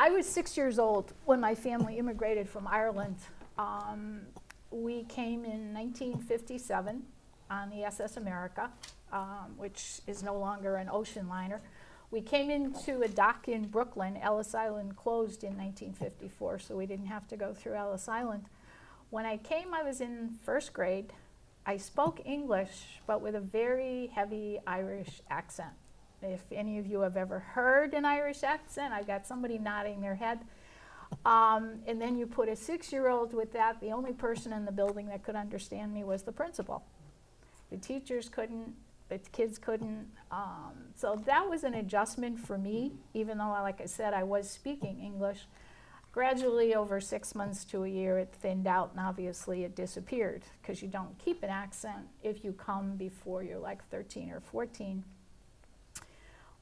I was 6 years old when my family immigrated from Ireland. We came in 1957 on the SS America, which is no longer an ocean liner. We came into a dock in Brooklyn. Ellis Island closed in 1954, so we didn't have to go through Ellis Island. When I came, I was in first grade. I spoke English, but with a very heavy Irish accent. If any of you have ever heard an Irish accent, I've got somebody nodding their head. And then you put a 6-year-old with that. The only person in the building that could understand me was the principal. The teachers couldn't, the kids couldn't. So that was an adjustment for me, even though, like I said, I was speaking English. Gradually, over 6 months to a year, it thinned out, and obviously it disappeared, because you don't keep an accent if you come before you're like 13 or 14.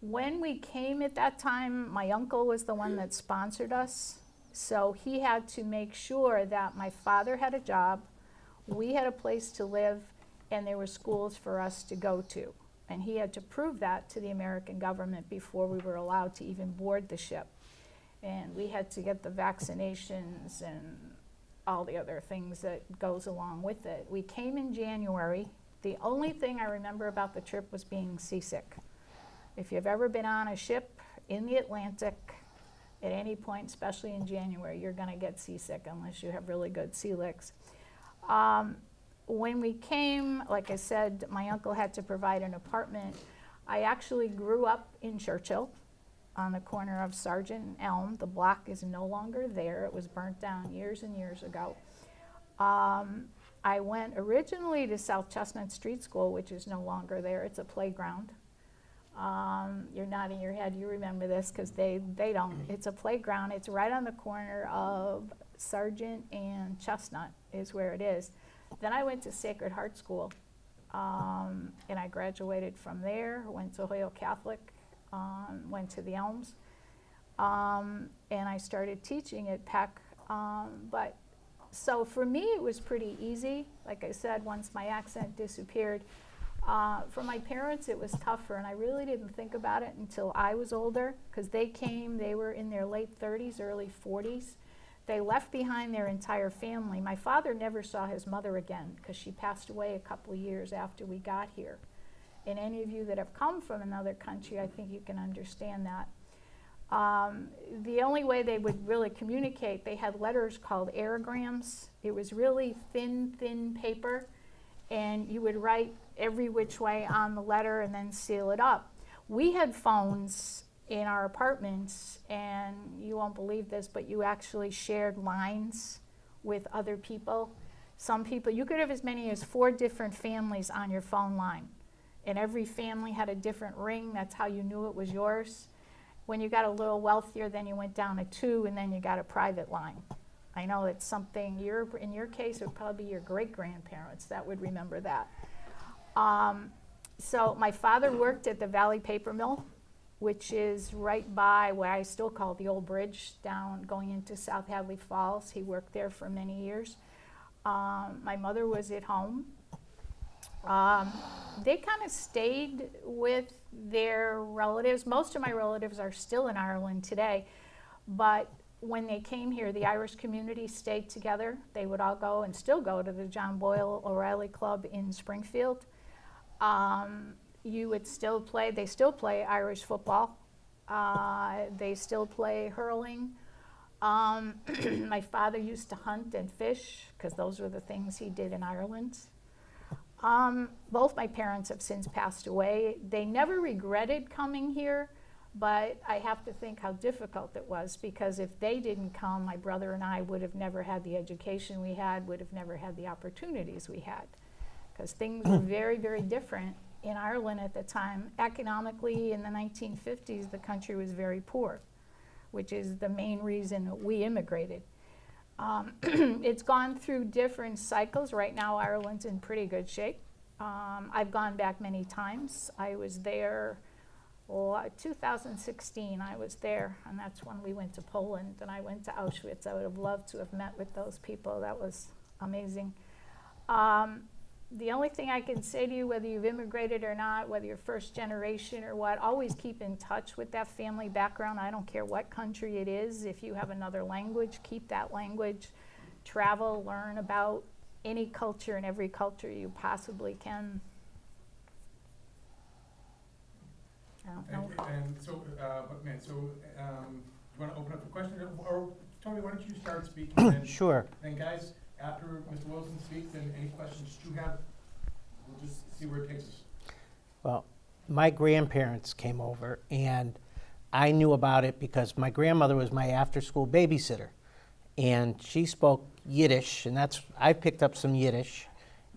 When we came at that time, my uncle was the one that sponsored us, so he had to make sure that my father had a job, we had a place to live, and there were schools for us to go to. And he had to prove that to the American government before we were allowed to even board the ship. And we had to get the vaccinations and all the other things that goes along with it. We came in January. The only thing I remember about the trip was being seasick. If you've ever been on a ship in the Atlantic at any point, especially in January, you're going to get seasick unless you have really good sea licks. When we came, like I said, my uncle had to provide an apartment. I actually grew up in Churchill on the corner of Sargent and Elm. The block is no longer there. It was burnt down years and years ago. I went originally to South Chestnut Street School, which is no longer there. It's a playground. You're nodding your head. You remember this because they don't. It's a playground. It's right on the corner of Sargent and Chestnut is where it is. Then I went to Sacred Heart School, and I graduated from there. Went to Hoyle Catholic, went to the Elms, and I started teaching at Peck. So for me, it was pretty easy. Like I said, once my accent disappeared. For my parents, it was tougher, and I really didn't think about it until I was older, because they came, they were in their late 30s, early 40s. They left behind their entire family. My father never saw his mother again, because she passed away a couple of years after we got here. And any of you that have come from another country, I think you can understand that. The only way they would really communicate, they had letters called aerograms. It was really thin paper, and you would write every which way on the letter and then seal it up. We had phones in our apartments, and you won't believe this, but you actually shared lines with other people. Some people, you could have as many as 4 different families on your phone line, and every family had a different ring. That's how you knew it was yours. When you got a little wealthier, then you went down to 2, and then you got a private line. I know it's something, in your case, it would probably be your great-grandparents that would remember that. So my father worked at the Valley Paper Mill, which is right by where I still call the old bridge down going into South Hadley Falls. He worked there for many years. My mother was at home. They kind of stayed with their relatives. Most of my relatives are still in Ireland today, but when they came here, the Irish community stayed together. They would all go and still go to the John Boyle O'Reilly Club in Springfield. You would still play, they still play Irish football. They still play hurling. My father used to hunt and fish, because those were the things he did in Ireland. Both my parents have since passed away. They never regretted coming here, but I have to think how difficult it was, because if they didn't come, my brother and I would have never had the education we had, would have never had the opportunities we had, because things were very, very different in Ireland at the time. Economically, in the 1950s, the country was very poor, which is the main reason we immigrated. It's gone through different cycles. Right now, Ireland's in pretty good shape. I've gone back many times. I was there, 2016, I was there, and that's when we went to Poland, and I went to Auschwitz. I would have loved to have met with those people. That was amazing. The only thing I can say to you, whether you've immigrated or not, whether you're first generation or what, always keep in touch with that family background. I don't care what country it is. If you have another language, keep that language. Travel, learn about any culture and every culture you possibly can. I don't know. And so, you want to open up the question? Or Toby, why don't you start speaking? And Sure. then guys, after Mr. Wilson speaks, and any questions you have, we'll just see where it takes us. Well, my grandparents came over, and I knew about it because my grandmother was my after-school babysitter, and she spoke Yiddish, and I picked up some Yiddish,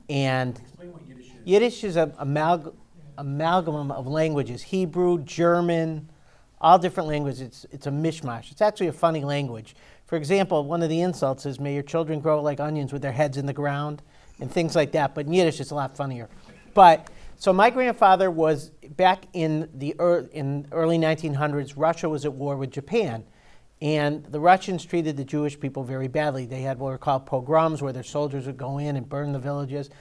and Explain what Yiddish is. Yiddish is an amalgam of languages: Hebrew, German, all different languages. It's a mishmash. It's actually a funny language. For example, one of the insults is, "May your children grow like onions with their heads in the ground," and things like that. But in Yiddish, it's a lot funnier. But so my grandfather was back in the early 1900s. Russia was at war with Japan, and the Russians treated the Jewish people very badly. They had what were called pogroms, where their soldiers would go in and burn the villages,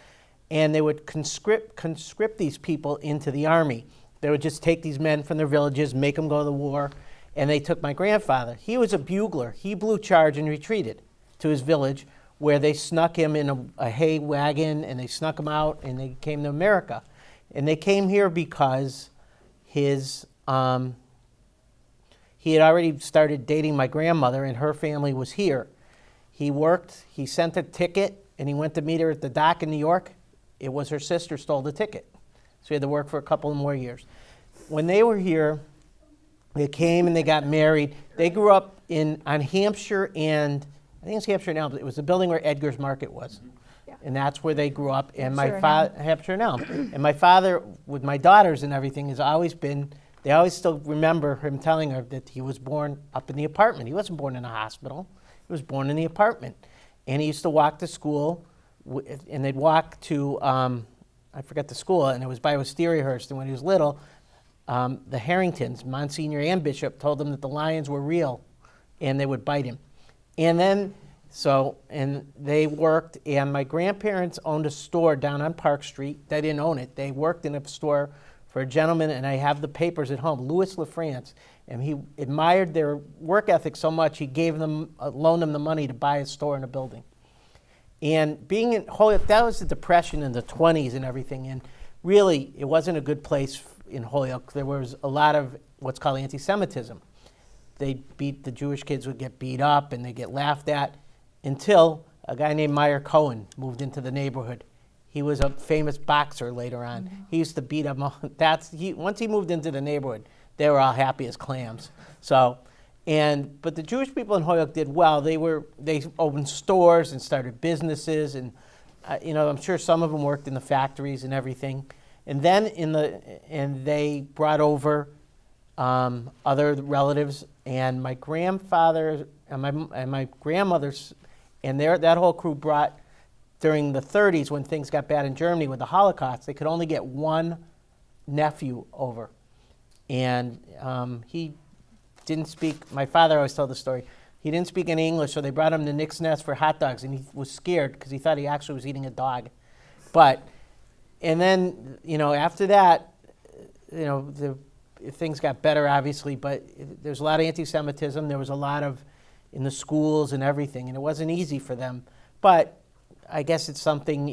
and they would conscript these people into the army. They would just take these men from their villages, make them go to the war, and they took my grandfather. He was a bugler. He blew charge and retreated to his village, where they snuck him in a hay wagon, and they snuck him out, and they came to America. And they came here because he had already started dating my grandmother, and her family was here. He worked, he sent a ticket, and he went to meet her at the dock in New York. It was her sister stole the ticket. So he had to work for a couple more years. When they were here, they came and they got married. They grew up on Hampshire and, I think it's Hampshire and Elm. It was the building where Edgar's Market was. Yeah. And that's where they grew up. And Hampshire and Elm. And my father, with my daughters and everything, has always been, they always still remember him telling her that he was born up in the apartment. He wasn't born in a hospital. He was born in the apartment. And he used to walk to school, and they'd walk to, I forget the school, and it was by Wistariahurst. And when he was little, the Harringtons, Monsignor and Bishop, told him that the lions were real, and they would bite him. And then, and they worked, and my grandparents owned a store down on Park Street. They didn't own it. They worked in a store for a gentleman, and I have the papers at home, Louis LaFrance, and he admired their work ethic so much, he loaned them the money to buy a store in a building. And being in Holyoke, that was the Depression in the 20s and everything, and really, it wasn't a good place in Holyoke. There was a lot of what's called anti-Semitism. The Jewish kids would get beat up and they get laughed at, until a guy named Meyer Cohen moved into the neighborhood. He was a famous boxer later on. Mm-hmm. He used to beat up. Once he moved into the neighborhood, they were all happy as clams. But the Jewish people in Holyoke did well. They opened stores and started businesses, and I'm sure some of them worked in the factories and everything. And then they brought over other relatives, and my grandfather and my grandmother's, and that whole crew brought, during the 30s when things got bad in Germany with the Holocaust, they could only get one nephew over. And he didn't speak, my father always told the story, he didn't speak any English, so they brought him to Nick's Nest for hot dogs, and he was scared because he thought he actually was eating a dog. And then, after that, things got better, obviously, but there's a lot of anti-Semitism. There was a lot of, in the schools and everything, and it wasn't easy for them. But I guess it's something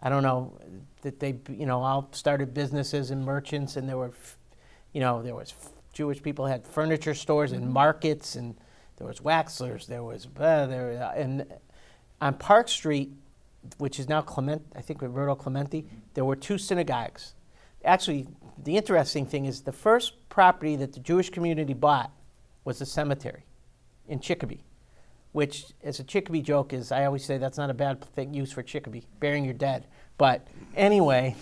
that they, all started businesses and merchants, and there was Jewish people had furniture stores and markets, and there was Waxlers, and on Park Street, which is now Roberto Clemente, there were two synagogues. Actually, the interesting thing is the first property that the Jewish community bought was a cemetery in Chicopee, which, as a Chicopee joke, is, I always say that's not a bad thing used for Chicopee, burying your dead. But anyway,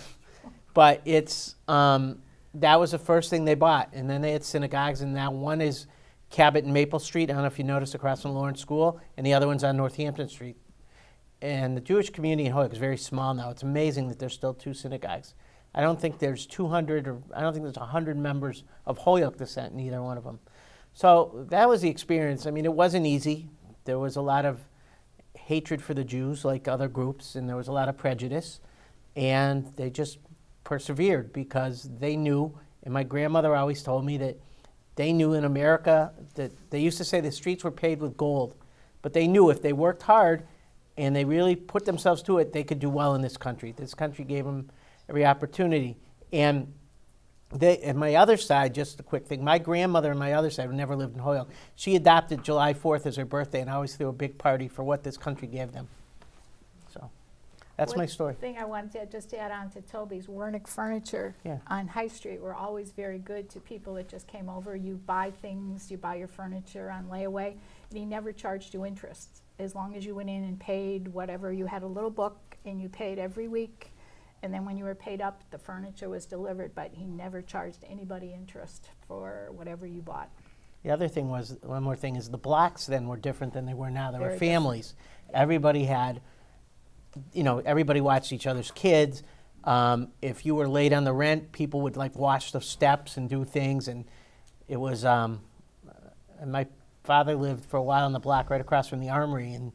it's, that was the first thing they bought. And then they had synagogues, and now one is Cabot and Maple Street, I don't know if you noticed, across from Lawrence School, and the other one's on Northampton Street. And the Jewish community in Holyoke is very small now. It's amazing that there's still two synagogues. I don't think there's 200, or I don't think there's 100 members of Holyoke descent in either one of them. So that was the experience. I mean, it wasn't easy. There was a lot of hatred for the Jews, like other groups, and there was a lot of prejudice. And they just persevered because they knew, and my grandmother always told me that they knew in America that they used to say the streets were paved with gold, but they knew if they worked hard and they really put themselves to it, they could do well in this country. This country gave them every opportunity. And and my other side, just a quick thing, my grandmother on my other side, who never lived in Holyoke, she adopted July 4th as her birthday and always threw a big party for what this country gave them. So that's my story. One thing I wanted to just add on to Toby's, Wernick Furniture Yeah. on High Street were always very good to people that just came over. You buy things, you buy your furniture on layaway, and he never charged you interest. As long as you went in and paid whatever, you had a little book and you paid every week. And then when you were paid up, the furniture was delivered, but he never charged anybody interest for whatever you bought. The other thing was, one more thing, is the blocks then were different than they were now. There were Very families. Everybody had, everybody watched each other's kids. If you were late on the rent, people would like wash the steps and do things. And it was, and my father lived for a while on the block right across from the Armory. And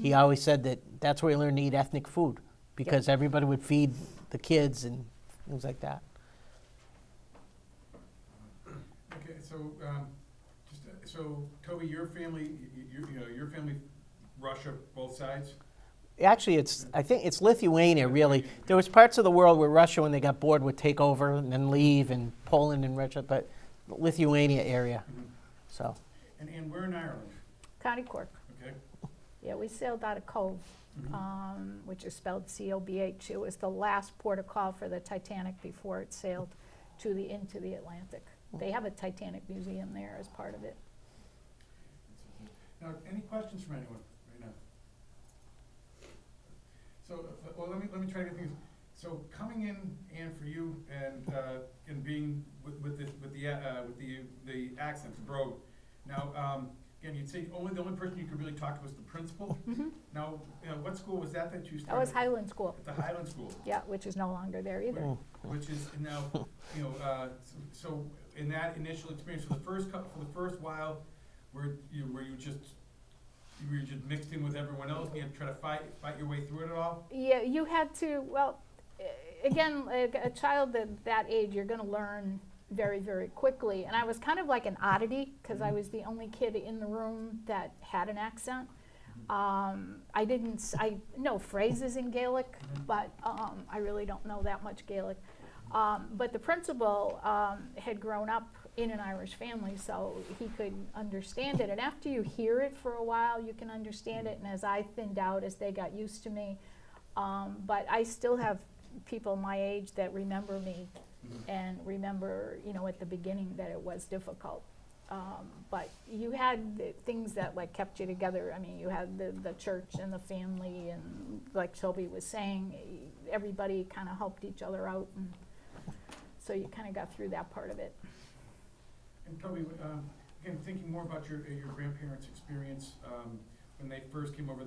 he always said that that's where he learned to eat ethnic food, because everybody would feed the kids and things like that. Okay, so Toby, your family, your family, Russia, both sides? Actually, I think it's Lithuania, really. There was parts of the world where Russia, when they got bored, would take over and then leave, and Poland and Russia, but Lithuania area. So. And we're in Ireland, County Cork. okay? Yeah, we sailed out of Cove, which is spelled C-O-B-H. It was the last port of call for the Titanic before it sailed into the Atlantic. They have a Titanic museum there as part of it. Now, any questions from anyone right now? So, well, let me try to get things. So, coming in, and for you, and being with the accent, the brogue. Now, again, you'd say the only person you could really talk to was the principal. Now, what school was that you started? That was Highland School. At the Highland School. Yeah, which is no longer there either. Which is now, so in that initial experience for the first while, were you just mixed in with everyone else? You had to try to fight your way through it at all? Yeah, you had to. Well, again, a child that age, you're going to learn very, very quickly. And I was kind of like an oddity because I was the only kid in the room that had an accent. I know phrases in Gaelic, but I really don't know that much Gaelic. But the principal had grown up in an Irish family, so he could understand it. And after you hear it for a while, you can understand it. And as I thinned out, as they got used to me, but I still have people my age that remember me and remember, at the beginning that it was difficult. But you had the things that like kept you together. I mean, you had the church and the family, and like Toby was saying, everybody kind of helped each other out, and so you kind of got through that part of it. And Toby, again, thinking more about your grandparents' experience when they first came over,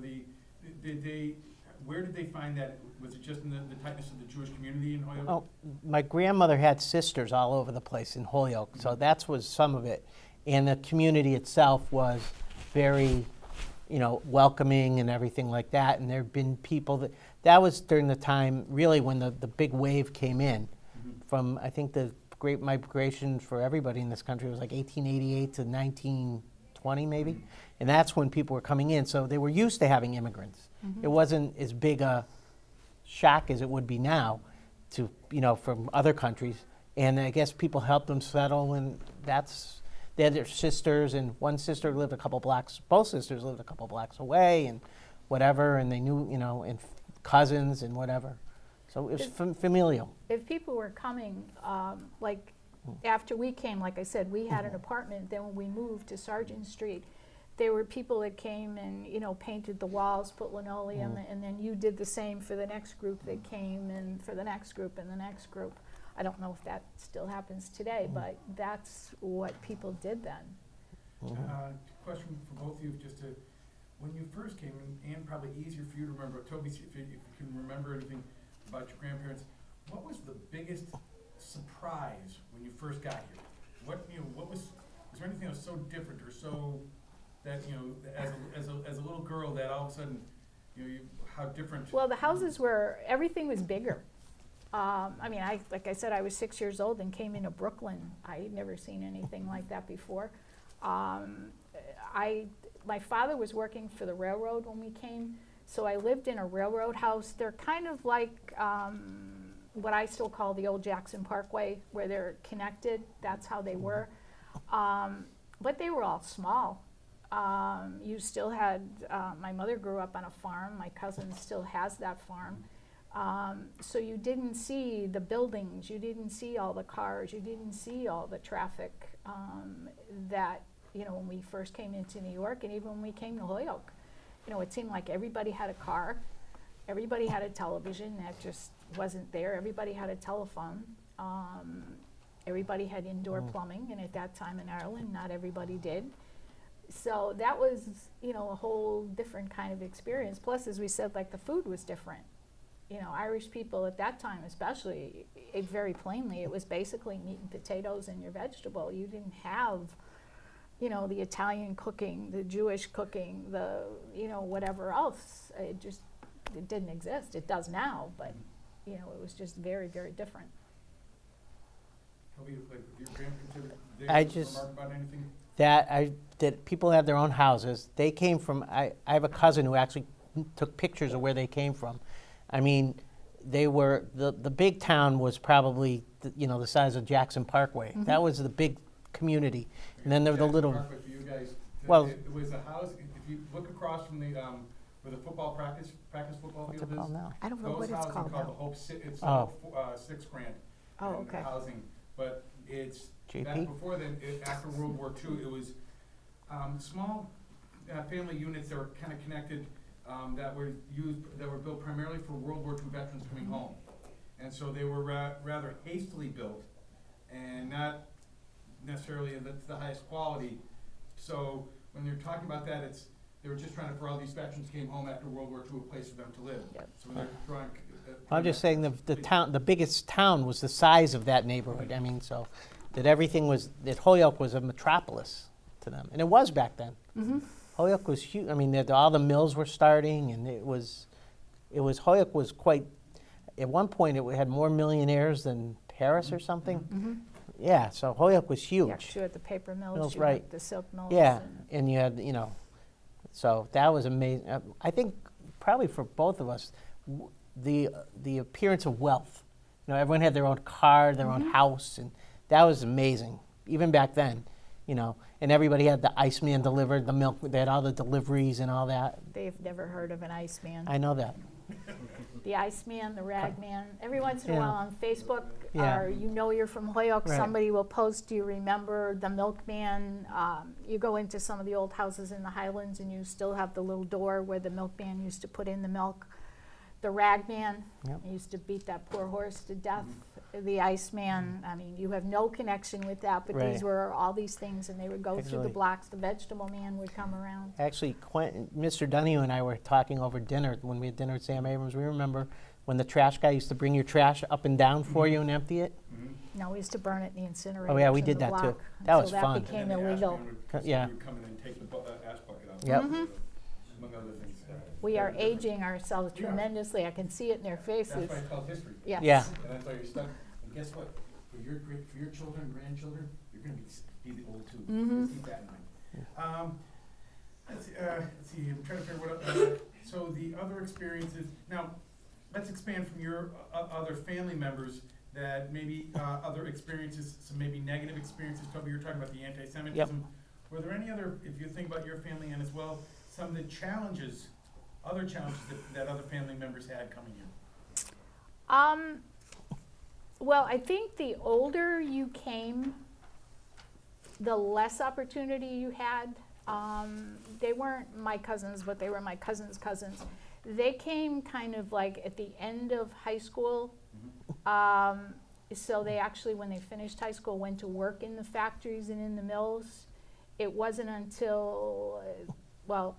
where did they find that? Was it just in the tightness of the Jewish community in Holyoke? Oh, my grandmother had sisters all over the place in Holyoke, so that was some of it. And the community itself was very, welcoming and everything like that. And there have been people that was during the time, really, when the big wave came in from, I think, the Great Migration for everybody in this country was like 1888 to 1920, maybe. And that's when people were coming in. So they were used to having immigrants. It wasn't as big a shock as it would be now to, from other countries. And I guess people helped them settle, and they had their sisters, and one sister lived a couple blocks, both sisters lived a couple blocks away, and whatever, and they knew, and cousins and whatever. So it was familial. If people were coming, after we came, like I said, we had an apartment. Then when we moved to Sargent Street, there were people that came and, painted the walls, put linoleum, and then you did the same for the next group that came, and for the next group and the next group. I don't know if that still happens today, but that's what people did then. Question for both of you, when you first came, and probably easier for you to remember, Toby, if you can remember anything about your grandparents, what was the biggest surprise when you first got here? Was there anything that was so different or so that, as a little girl, that all of a sudden, how different? Well, the houses everything was bigger. I mean, like I said, I was 6 years old and came into Brooklyn. I had never seen anything like that before. My father was working for the railroad when we came, so I lived in a railroad house. They're kind of like what I still call the old Jackson Parkway, where they're connected. That's how they were. But they were all small. You still had, my mother grew up on a farm. My cousin still has that farm. So you didn't see the buildings, you didn't see all the cars, you didn't see all the traffic that, you know, when we first came into New York, and even when we came to Holyoke. You know, it seemed like everybody had a car, everybody had a television. That just wasn't there. Everybody had a telephone. Everybody had indoor plumbing, and at that time in Ireland, not everybody did. So that was, you know, a whole different kind of experience. Plus, as we said, like, the food was different. You know, Irish people at that time especially, very plainly, it was basically meat and potatoes and your vegetable. You didn't have, you know, the Italian cooking, the Jewish cooking, the, you know, whatever else. It didn't exist. It does now, but, you know, it was just very, very different. Toby, like, your grandparents, they I just- remark about anything? That people have their own houses. They came from, I have a cousin who actually took pictures of where they came from. I mean, they were, the big town was probably, you know, the size of Jackson Parkway. That was the big community. And then there were the Jackson little, Parkway for you guys, Well- it was a house, if you look across from the, where the football practice football what's field it is. called now? I don't know Those what it's housing called called the now. Hope, it's the Oh. Hope, 6 grant. Oh, and okay. Housing, but it's, JP? back before then, after World War II, it was, small, family units that were kind of connected, that were built primarily for World War II veterans coming home. And so they were rather hastily built and not necessarily the highest quality. So when they're talking about that, they were just trying to, for all these veterans came home after World War II, a place for them to live. Yep. So when they're drawing. I'm just saying the town, the biggest town was the size of that neighborhood. I mean, so that everything was, that Holyoke was a metropolis to them. And it was back then. Holyoke was huge. I mean, all the mills were starting, and Holyoke was quite, at one point it had more millionaires than Paris or something. Yeah, so Holyoke was huge. Yeah, 'cause you had the paper mills, Mills, you right. had the silk mills. Yeah, and- and you had, you know, so that was amazing. I think probably for both of us, the appearance of wealth. You know, everyone had their own car, their own house, and that was amazing, even back then, you know. And everybody had the Iceman delivered, the milk, they had all the deliveries and all that. They've never heard of an Iceman. I know that. The Iceman, the Ragman. Every once in a Yeah. while on Facebook, Yeah. or you know you're from Holyoke, Right. somebody will post, do you remember the milkman? You go into some of the old houses in the Highlands and you still have the little door where the milkman used to put in the milk. The Ragman, Yep. he used to beat that poor horse to death. The Iceman, I mean, you have no connection with that, but these Right. were all these things, and they would go through the Actually- blocks. The vegetable man would come around. Actually, Mr. Dunhue and I were talking over dinner, when we had dinner at Sam Abrams. We remember when the trash guy used to bring your trash up and down for you and empty it? No, we used to burn it in the incinerator. Oh, yeah, we did that too. That was fun. That became illegal. Yeah. Would come in and take the ash bucket out. Yep. Among other things. We are aging ourselves Yeah. tremendously. I can see it in their faces. That's why it's called history. Yes. Yeah. And that's why you're stuck. And guess what? For your children, grandchildren, you're gonna be the old too. Just keep that in mind. Let's see, I'm trying to figure what, so the other experiences, now, let's expand from your other family members that maybe, other experiences, some maybe negative experiences. Toby, you were talking about the anti-Semitism. Were there any other, if you think about your family and as well, some of the challenges, other challenges that other family members had coming in? Well, I think the older you came, the less opportunity you had. They weren't my cousins, but they were my cousin's cousins. They came kind of like at the end of high school. So they actually, when they finished high school, went to work in the factories and in the mills. It wasn't until, well,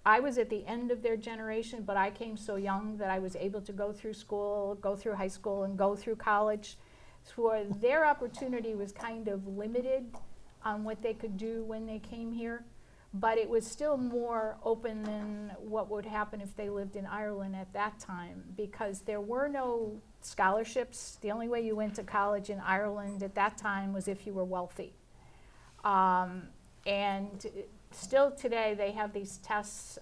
I was at the end of their generation, but I came so young that I was able to go through school, go through high school, and go through college. So their opportunity was kind of limited on what they could do when they came here, but it was still more open than what would happen if they lived in Ireland at that time, because there were no scholarships. The only way you went to college in Ireland at that time was if you were wealthy. And still today, they have these tests.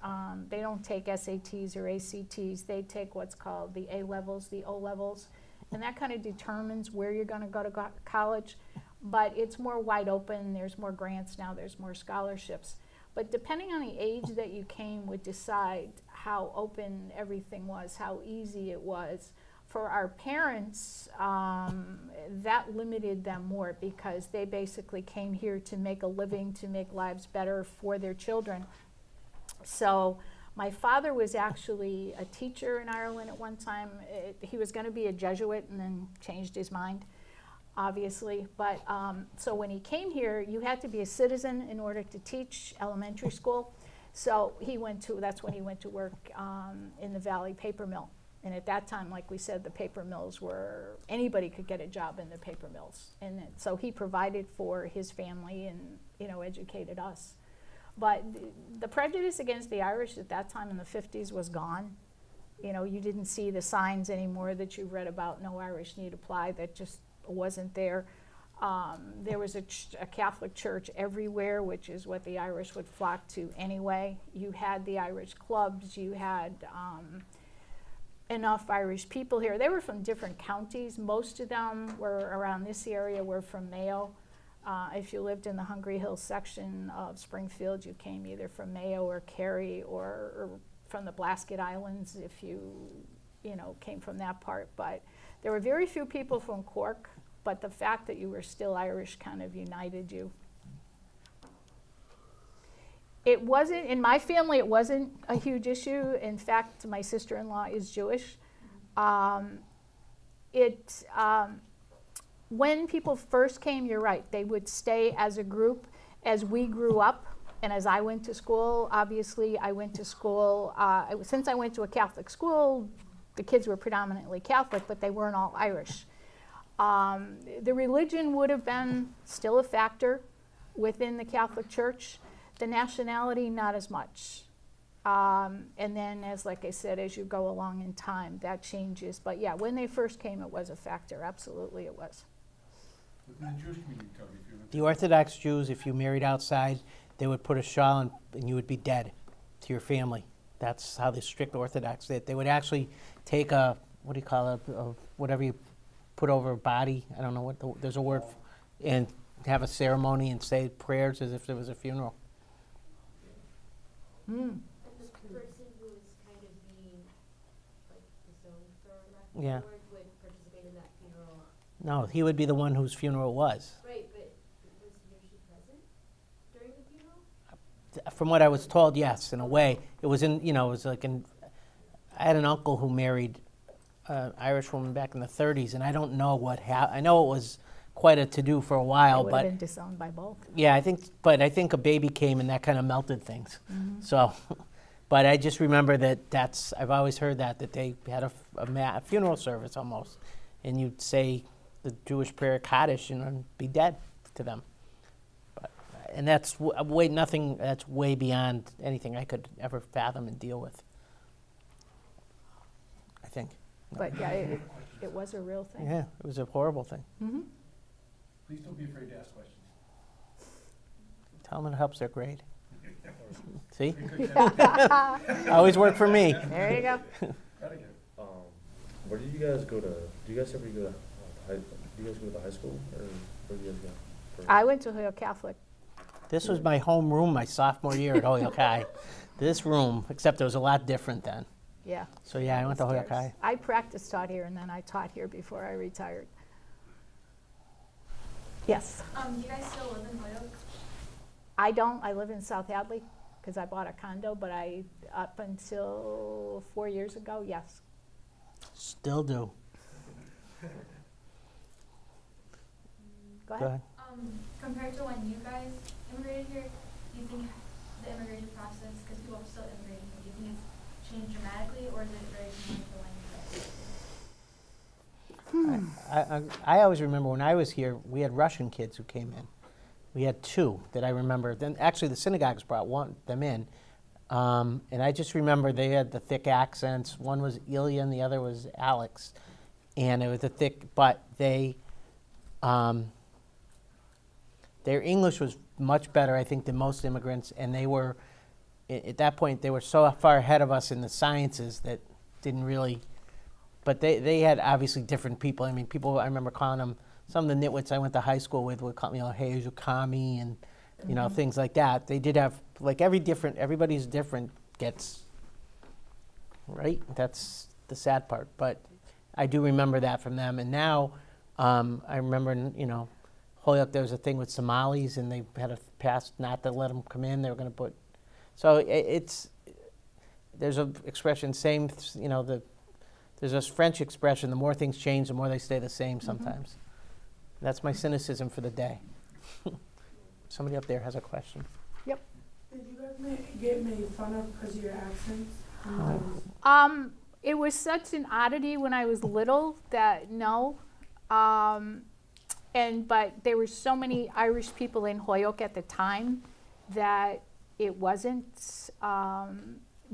They don't take SATs or ACTs. They take what's called the A levels, the O levels, and that kind of determines where you're going to go to college. But it's more wide open. There's more grants now. There's more scholarships. But depending on the age that you came would decide how open everything was, how easy it was. For our parents, that limited them more because they basically came here to make a living, to make lives better for their children. So my father was actually a teacher in Ireland at one time. He was going to be a Jesuit and then changed his mind, obviously. But so when he came here, you had to be a citizen in order to teach elementary school. So that's when he went to work in the Valley paper mill. And at that time, like we said, the paper mills anybody could get a job in the paper mills. And so he provided for his family and, educated us. But the prejudice against the Irish at that time in the 50s was gone. You didn't see the signs anymore that you read about, no Irish need apply, that just wasn't there. There was a Catholic church everywhere, which is what the Irish would flock to anyway. You had the Irish clubs, you had enough Irish people here. They were from different counties. Most of them were around this area, were from Mayo. If you lived in the Hungry Hill section of Springfield, you came either from Mayo or Kerry or from the Blasket Islands if you came from that part. But there were very few people from Cork, but the fact that you were still Irish kind of united you. It wasn't, in my family, it wasn't a huge issue. In fact, my sister-in-law is Jewish. When people first came, you're right, they would stay as a group. As we grew up, and as I went to school, obviously I went to school, since I went to a Catholic school, the kids were predominantly Catholic, but they weren't all Irish. The religion would have been still a factor within the Catholic Church. The nationality, not as much. And then, like I said, as you go along in time, that changes. But yeah, when they first came, it was a factor. Absolutely, it was. Within the Jewish community, Toby, if you were The Orthodox Jews, if you married outside, they would put a shawl on and you would be dead to your family. That's how the strict Orthodox did. They would actually take a, what do you call it, whatever you put over a body, I don't know there's a word, and have a ceremony and say prayers as if there was a funeral. And the person who is kind of being disowned, for lack of a Yeah. word, would participate in that funeral. No, he would be the one whose funeral it was. Right, but was he or she present during the funeral? From what I was told, yes, in a way. It was it was like I had an uncle who married an Irish woman back in the 30s, and I don't know what happened. I know it was quite a to-do for a while, It would have but been disowned by both. yeah, I think a baby came and that kind of melted things. Mm-hmm. So, but I just remember I've always heard that they had a funeral service almost, and you'd say the Jewish prayer Kaddish and be dead to them. And that's that's way beyond anything I could ever fathom and deal with, I think. But yeah, it was a real thing. Yeah, it was a horrible thing. Mm-hmm. Please don't be afraid to ask questions. Tell them it helps their grade. See? Very good. Always worked for me. There you go. Gotta get it. Where did you guys go to? Do you guys ever go to high school, or where do you guys go? I went to Holyoke Catholic. This was my home room my sophomore year at Holyoke High. This room, except it was a lot different then. Yeah. So yeah, I went to Holyoke High. I taught here, and then I taught here before I retired. Yes. Do you guys still live in Holyoke? I don't. I live in South Hadley because I bought a condo, but up until 4 years ago, yes. Still do. Go Go ahead. ahead. Compared to when you guys immigrated here, do you think the immigration process, because people are still immigrating, do you think it's changed dramatically, or is it very similar to when you guys? I always remember when I was here, we had Russian kids who came in. We had two that I remember. Then actually the synagogues brought them in. And I just remember they had the thick accents. One was Ilya and the other was Alex. and it was a thick, but their English was much better, I think, than most immigrants, and they were, at that point, they were so far ahead of us in the sciences that didn't really, but they had obviously different people. I mean, people, I remember calling them, some of the nitwits I went to high school with would call me, hey, Zukami, and, things like that. They did have, like, everybody's different gets, right? That's the sad part, but I do remember that from them. And now, I remember, Holyoke, there was a thing with Somalis, and they had a pass not to let them come in. They were going to put, so there's an expression, there's this French expression, the more things change, the more they stay the same sometimes. That's my cynicism for the day. Somebody up there has a question. Did you guys get made fun of because of your accents? It was such an oddity when I was little that no. But there were so many Irish people in Holyoke at the time that it wasn't.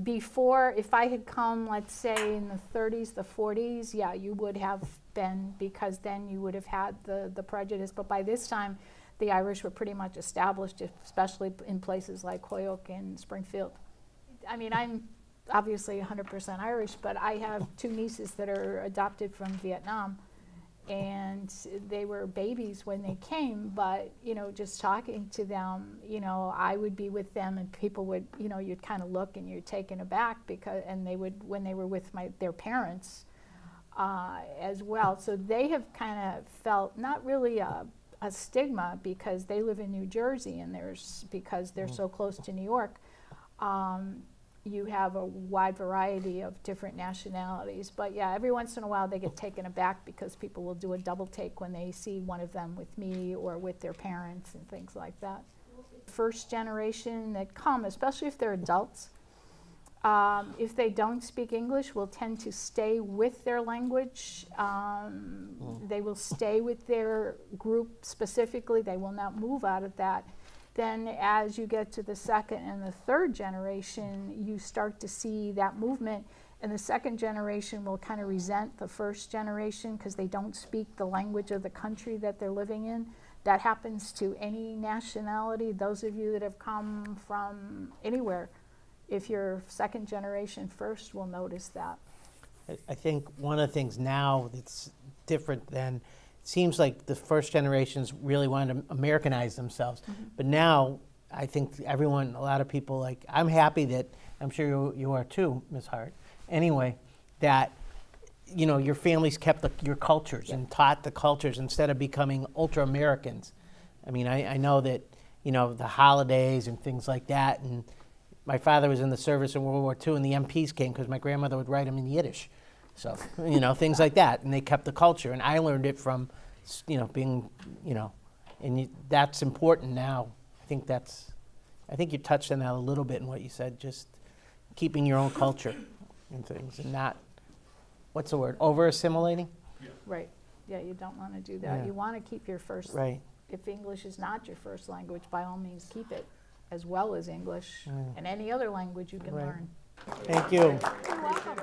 Before, if I had come, let's say in the 30s, the 40s, yeah, you would have been, because then you would have had the prejudice. But by this time, the Irish were pretty much established, especially in places like Holyoke and Springfield. I mean, I'm obviously 100% Irish, but I have two nieces that are adopted from Vietnam. And they were babies when they came, but, just talking to them, I would be with them and people would, you'd kind of look and you're taken aback and they would, when they were with their parents as well. So they have kind of felt not really a stigma because they live in New Jersey and because they're so close to New York. You have a wide variety of different nationalities. But yeah, every once in a while they get taken aback because people will do a double take when they see one of them with me or with their parents and things like that. First generation that come, especially if they're adults, if they don't speak English, will tend to stay with their language. They will stay with their group specifically. They will not move out of that. Then as you get to the second and the third generation, you start to see that movement. And the second generation will kind of resent the first generation because they don't speak the language of the country that they're living in. That happens to any nationality. Those of you that have come from anywhere, if you're second generation first, will notice that. I think one of the things now that's different than, seems like the first generations really wanted to Americanize themselves. But now I think a lot of people, like, I'm happy that, I'm sure you are too, Ms. Hart, anyway, that, your families kept your cultures and taught the cultures instead of becoming ultra-Americans. I mean, I know that, the holidays and things like that, and my father was in the service in World War II and the MPs came because my grandmother would write them in Yiddish. So, things like that. And they kept the culture. And I learned it from, being, and that's important now. I think you touched on that a little bit in what you said, just keeping your own culture and things and not, what's the word, over-assimilating? Yeah. Right. Yeah, you don't want to do that. Yeah. You want to keep your first, Right. if English is not your first language, by all means keep it as well as English and any other language you can Right. learn. Thank you. You're welcome.